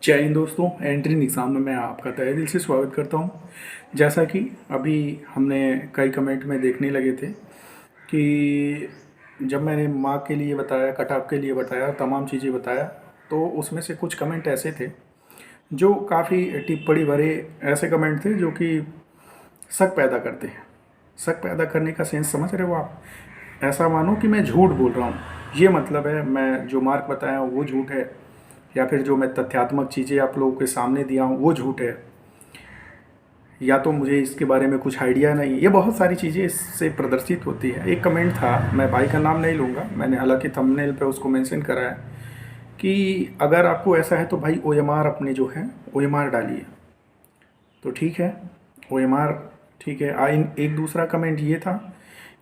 जय हिंद दोस्तों। Entry exam में मैं आपका तहे दिल से स्वागत करता हूं। जैसा कि अभी हमने कई कमेंट में देखने लगे थे कि जब मैंने मार्क के लिए बताया, कट ऑफ के लिए बताया, तमाम चीज़ें बताया, तो उसमें से कुछ कमेंट ऐसे थे जो काफ़ी टिप्पणी भरे ऐसे कमेंट थे जो कि शक पैदा करते हैं। शक पैदा करने का सेंस समझ रहे हो आप? ऐसा मानो कि मैं झूठ बोल रहा हूँ, ये मतलब है मैं जो मार्क बताया हूँ वो झूठ है, या फिर जो मैं तथ्यात्मक चीज़ें आप लोगों के सामने दिया हूँ वो झूठ है, या तो मुझे इसके बारे में कुछ आइडिया नहीं। ये बहुत सारी चीज़ें इससे प्रदर्शित होती है। एक कमेंट था, मैं भाई का नाम नहीं लूँगा, मैंने हालांकि थंबनेल पे उसको मेंशन करा है कि अगर आपको ऐसा है तो भाई ओएमआर अपने जो है ओएमआर डालिए। तो ठीक है, ओएमआर ठीक है। एक दूसरा कमेंट ये था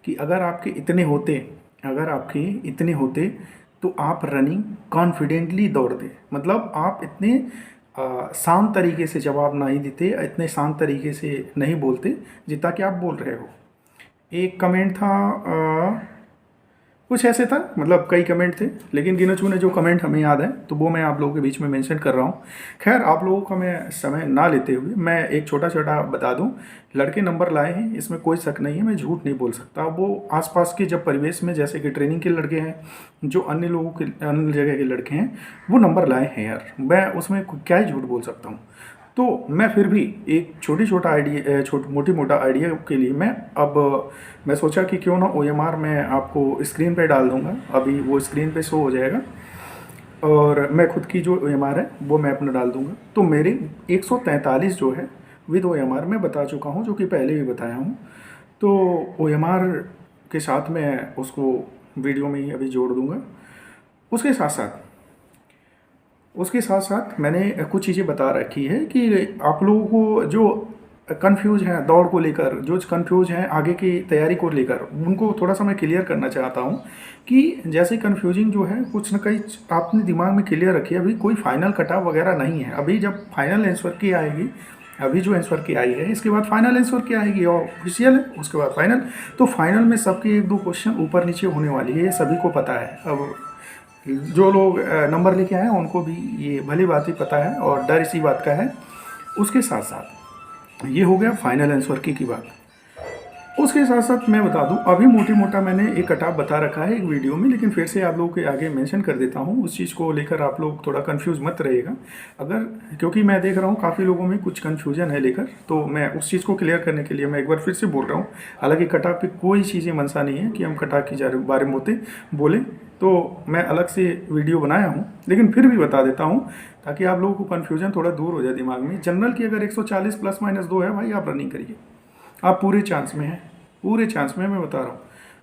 कि अगर आपके इतने होते तो आप रनिंग कॉन्फिडेंटली दौड़ते। मतलब आप इतने शांत तरीके से जवाब नहीं देते, इतने शांत तरीके से नहीं बोलते जितना कि आप बोल रहे हो। एक कमेंट था कुछ ऐसे था, मतलब कई कमेंट थे, लेकिन गिने चुने जो कमेंट हमें याद है तो वो मैं आप लोगों के बीच में मेंशन कर रहा हूँ। खैर, आप लोगों का मैं समय ना लेते हुए मैं एक छोटा छोटा बता दूँ। लड़के नंबर लाए हैं, इसमें कोई शक नहीं है, मैं झूठ नहीं बोल सकता। वो आसपास के जब परिवेश में, जैसे कि ट्रेनिंग के लड़के हैं, जो अन्य लोगों के अन्य जगह के लड़के हैं, वो नंबर लाए हैं यार, मैं उसमें क्या ही झूठ बोल सकता हूँ। तो मैं फिर भी एक मोटी मोटा आइडिया के लिए मैं सोचा कि क्यों ना ओएमआर मैं आपको स्क्रीन पे डाल दूंगा। अभी वो स्क्रीन पे शो हो जाएगा और मैं खुद की जो ओएमआर है वो मैं अपना डाल दूंगा। तो मेरे 143 जो है विद ओएमआर मैं बता चुका हूँ, जो कि पहले भी बताया हूँ। तो ओएमआर के साथ मैं उसको वीडियो में ही अभी जोड़ दूंगा। उसके साथ साथ मैंने कुछ चीज़ें बता रखी है कि आप लोगों को जो कंफ्यूज हैं दौड़ को लेकर, जो कंफ्यूज हैं आगे की तैयारी को लेकर, उनको थोड़ा सा मैं क्लियर करना चाहता हूँ कि जैसे कंफ्यूजिंग जो है कुछ न कहीं आपने दिमाग में क्लियर रखिए। अभी कोई फाइनल कटाव वगैरह नहीं है। अभी जब फाइनल आंसर की आएगी, अभी जो आंसर की आई है इसके बाद फाइनल आंसर की आएगी और ऑफिशियल है, उसके बाद फाइनल। तो फाइनल में सबके एक दो क्वेश्चन ऊपर नीचे होने वाली है, ये सभी को पता है। अब जो लोग नंबर लेके आए हैं उनको भी ये भली बात ही पता है और डर इसी बात का है। उसके साथ साथ ये हो गया फाइनल आंसर की बात। उसके साथ साथ मैं बता दूं, अभी मोटी मोटा मैंने एक कटाव बता रखा है एक वीडियो में, लेकिन फिर से आप लोगों के आगे मेंशन कर देता हूं। उस चीज़ को लेकर आप लोग थोड़ा कंफ्यूज मत रहिएगा, अगर क्योंकि मैं देख रहा हूं काफ़ी लोगों में कुछ कंफ्यूजन है लेकर। तो मैं उस चीज़ को क्लियर करने के लिए मैं एक बार फिर से बोल रहा हूँ। हालांकि कटाव की कोई चीज़ें मनसा नहीं है कि हम कटाव के बारे में बोलें, तो मैं अलग से वीडियो बनाया हूँ, लेकिन फिर भी बता देता हूँ ताकि आप लोगों को कन्फ्यूजन थोड़ा दूर हो जाए दिमाग में। जनरल की अगर 140 प्लस माइनस 2 है भाई, आप रनिंग करिए, आप पूरे चांस में हैं, पूरे चांस में मैं बता रहा हूँ।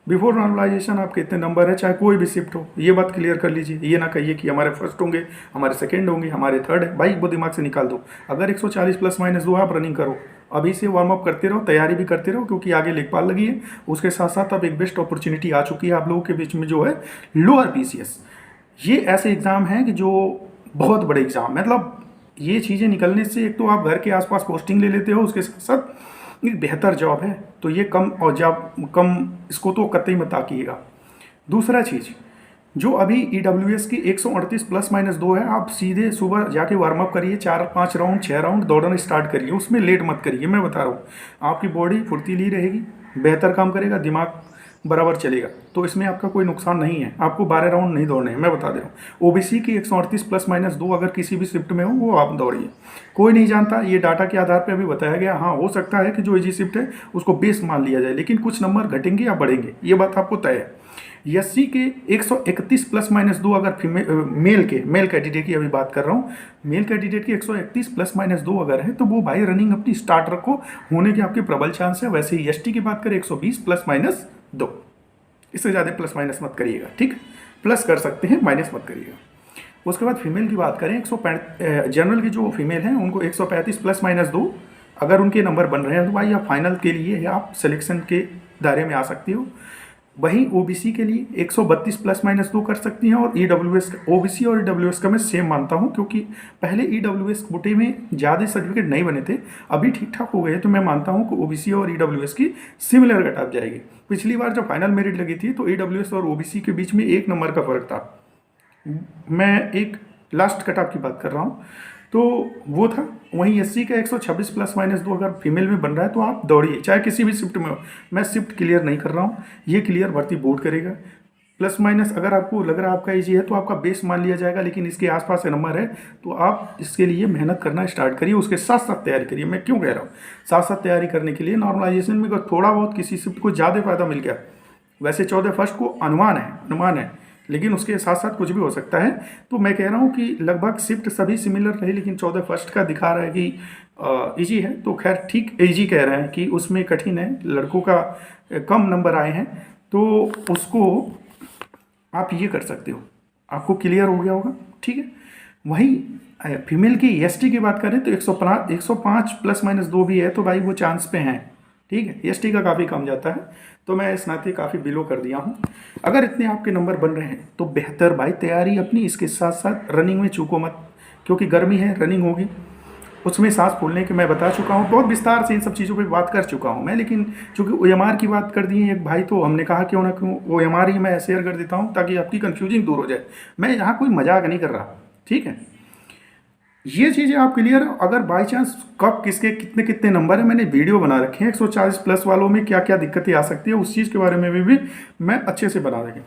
बिफोर नॉर्मलाइजेशन आपके इतने नंबर है, चाहे कोई भी शिफ्ट हो, ये बात क्लियर कर लीजिए। ये ना कहिए कि हमारे फर्स्ट होंगे, हमारे सेकंड होंगे, हमारे थर्ड है। भाई वो दिमाग से निकाल दो। अगर 140 प्लस माइनस 2 आप रनिंग करो, अभी से वार्म अप करते रहो, तैयारी भी करते रहो, क्योंकि आगे लेखपाल लगी है। उसके साथ साथ अब एक बेस्ट अपॉर्चुनिटी आ चुकी है आप लोगों के बीच में, जो है लोअर पीसीएस। ये ऐसे एग्ज़ाम हैं कि जो बहुत बड़े एग्ज़ाम, मतलब ये चीज़ें निकलने से एक तो आप घर के आसपास पोस्टिंग ले लेते हो, उसके साथ साथ एक बेहतर जॉब है। तो ये कम और जॉब कम, इसको तो कतई मत ताकिएगा। दूसरा चीज़, जो अभी ईडब्ल्यूएस की 138 प्लस माइनस 2 है, आप सीधे सुबह जाके वार्म अप करिए, 4-5 राउंड 6 राउंड दौड़ना स्टार्ट करिए, उसमें लेट मत करिए। मैं बता रहा हूँ आपकी बॉडी फुर्तीली रहेगी, बेहतर काम करेगा, दिमाग बराबर चलेगा। तो इसमें आपका कोई नुकसान नहीं है। आपको 12 राउंड नहीं दौड़ने हैं, मैं बता दे रहा हूँ। ओबीसी की 138 प्लस माइनस 2 अगर किसी भी शिफ्ट में हो, वो आप दौड़िए। कोई नहीं जानता, ये डाटा के आधार पर अभी बताया गया। हाँ, हो सकता है कि जो इजी शिफ्ट है उसको बेस मान लिया जाए, लेकिन कुछ नंबर घटेंगे या बढ़ेंगे, ये बात आपको तय है। एससी के 131 प्लस माइनस 2 अगर मेल कैंडिडेट की अभी बात कर रहा हूँ, मेल कैंडिडेट की 131 प्लस माइनस 2 अगर है तो वो भाई रनिंग अपनी स्टार्ट रखो, होने के आपके प्रबल चांस है। वैसे ही एसटी की बात करें 120 प्लस माइनस 2, इससे ज़्यादा प्लस माइनस मत करिएगा, ठीक। प्लस कर सकते हैं, माइनस मत करिएगा। उसके बाद फीमेल की बात करें, 165 जनरल की जो फीमेल हैं उनको 135 प्लस माइनस 2 अगर उनके नंबर बन रहे हैं तो भाई आप फाइनल के लिए आप सिलेक्शन के दायरे में आ सकती हो। वहीं ओबीसी के लिए 132 प्लस माइनस 2 कर सकती हैं। और ईडब्ल्यूएस, ओबीसी और ईडब्ल्यूएस का मैं सेम मानता हूं, क्योंकि पहले ईडब्ल्यूएस कोटे में ज़्यादा सर्टिफिकेट नहीं बने थे, अभी ठीक ठाक हो गए। तो मैं मानता हूं कि ओबीसी और ईडब्ल्यूएस की सिमिलर कट ऑफ जाएगी। पिछली बार जब फाइनल मेरिट लगी थी तो ईडब्ल्यूएस और ओबीसी के बीच में 1 नंबर का फर्क था। मैं एक लास्ट कट ऑफ की बात कर रहा हूँ। तो वो था। वहीं एससी का 126 प्लस माइनस 2 अगर फीमेल में बन रहा है तो आप दौड़िए, चाहे किसी भी शिफ्ट में हो। मैं शिफ्ट क्लियर नहीं कर रहा हूँ, ये क्लियर भर्ती बोर्ड करेगा। प्लस माइनस अगर आपको लग रहा है आपका ईजी है तो आपका बेस मान लिया जाएगा, लेकिन इसके आसपास से नंबर है तो आप इसके लिए मेहनत करना स्टार्ट करिए, उसके साथ साथ तैयारी करिए। मैं क्यों कह रहा हूँ साथ साथ तैयारी करने के लिए, नॉर्मलाइजेशन में अगर थोड़ा बहुत किसी शिफ्ट को ज़्यादा फायदा मिल गया, वैसे 14 फर्स्ट को अनुमान है, लेकिन उसके साथ साथ कुछ भी हो सकता है। तो मैं कह रहा हूँ कि लगभग शिफ्ट सभी सिमिलर रहे, लेकिन 14 फर्स्ट का दिखा रहा है कि इजी है, तो खैर ठीक इजी कह रहे हैं कि उसमें कठिन है, लड़कों का कम नंबर आए हैं, तो उसको आप ये कर सकते हो, आपको क्लियर हो गया होगा, ठीक है। वहीं फीमेल की एसटी की बात करें तो 105 प्लस माइनस 2 भी है, तो भाई वो चांस पे हैं, ठीक है। एसटी का काफ़ी कम जाता है, तो मैं इस नाते काफ़ी बिलो कर दिया हूँ। अगर इतने आपके नंबर बन रहे हैं तो बेहतर भाई तैयारी अपनी, इसके साथ साथ रनिंग में चूको मत, क्योंकि गर्मी है, रनिंग होगी, उसमें सांस फूलने के मैं बता चुका हूँ, बहुत विस्तार से इन सब चीज़ों पे बात कर चुका हूँ मैं। लेकिन चूंकि ओएमआर की बात कर दी है एक भाई, तो हमने कहा क्यों ना क्यों ओएमआर ही मैं शेयर कर देता हूँ ताकि आपकी कन्फ्यूजिंग दूर हो जाए। मैं यहाँ कोई मजाक नहीं कर रहा, ठीक है। ये चीज़ें आप क्लियर है। अगर बाई चांस कब किसके कितने कितने नंबर है, मैंने वीडियो बना रखे हैं 140 प्लस वालों में क्या क्या दिक्कतें आ सकती है, उस चीज़ के बारे में भी मैं अच्छे से बना रखे।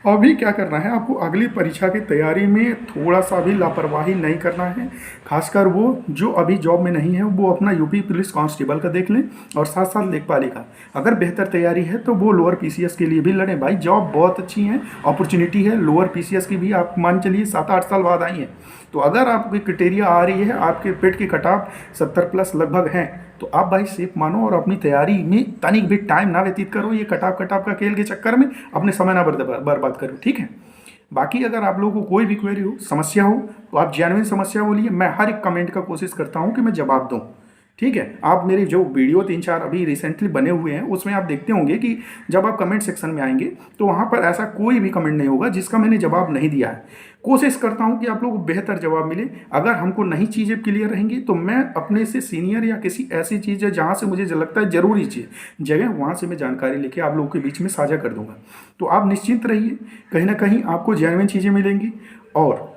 अभी क्या करना है आपको, अगली परीक्षा की तैयारी में थोड़ा सा भी लापरवाही नहीं करना है। खासकर वो जो अभी जॉब में नहीं है वो अपना यूपी पुलिस कांस्टेबल का देख लें, और साथ साथ लेखपाली का अगर बेहतर तैयारी है तो वो लोअर पीसीएस के लिए भी लड़ें। भाई जॉब बहुत अच्छी है, अपॉर्चुनिटी है, लोअर पीसीएस की भी आप मान चलिए 7-8 साल बाद आई है। तो अगर आपकी क्राइटेरिया आ रही है, आपके पेट की कटाव 70 प्लस लगभग हैं, तो आप भाई सेफ मानो और अपनी तैयारी में तनिक भी टाइम ना व्यतीत करो, ये कटाव का खेल के चक्कर में अपने समय ना बर्बाद करो, ठीक है। बाकी अगर आप लोगों को कोई भी क्वेरी हो, समस्या हो, तो आप जेन्युइन समस्या बोलिए, मैं हर एक कमेंट का कोशिश करता हूँ कि मैं जवाब दूँ, ठीक है। आप मेरे जो वीडियो 3-4 अभी रिसेंटली बने हुए हैं उसमें आप देखते होंगे कि जब आप कमेंट सेक्शन में आएंगे तो वहाँ पर ऐसा कोई भी कमेंट नहीं होगा जिसका मैंने जवाब नहीं दिया है। कोशिश करता हूँ कि आप लोगों को बेहतर जवाब मिले। अगर हमको नहीं चीज़ें क्लियर रहेंगी तो मैं अपने से सीनियर या किसी ऐसी चीज़ है जहाँ से मुझे लगता है जरूरी चीज़ जगह, वहाँ से मैं जानकारी लेके आप लोगों के बीच में साझा कर दूंगा। तो आप निश्चिंत रहिए, कहीं ना कहीं आपको जेन्युइन चीज़ें मिलेंगी। और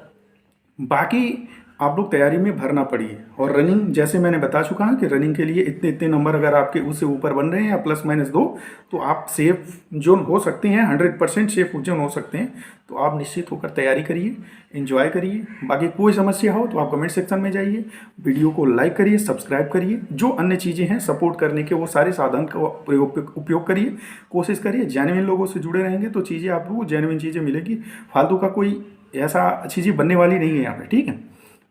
बाकी आप लोग तैयारी में भरना पड़िए। और रनिंग जैसे मैंने बता चुका हूँ कि रनिंग के लिए इतने इतने नंबर अगर आपके उससे ऊपर बन रहे हैं या प्लस माइनस 2, तो आप सेफ जोन हो सकते हैं, 100% सेफ जोन हो सकते हैं। तो आप निश्चित होकर तैयारी करिए, एंजॉय करिए। बाकी कोई समस्या हो तो आप कमेंट सेक्शन में जाइए, वीडियो को लाइक करिए, सब्सक्राइब करिए, जो अन्य चीज़ें हैं सपोर्ट करने के वो सारे साधन का उपयोग करिए। कोशिश करिए जेन्युइन लोगों से जुड़े रहेंगे तो चीज़ें आपको जेन्युइन चीज़ें मिलेगी, फालतू का कोई ऐसा चीज़ें बनने वाली नहीं है यहाँ पर, ठीक है।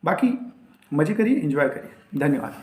बाकी मज़े करिए, एंजॉय करिए। धन्यवाद।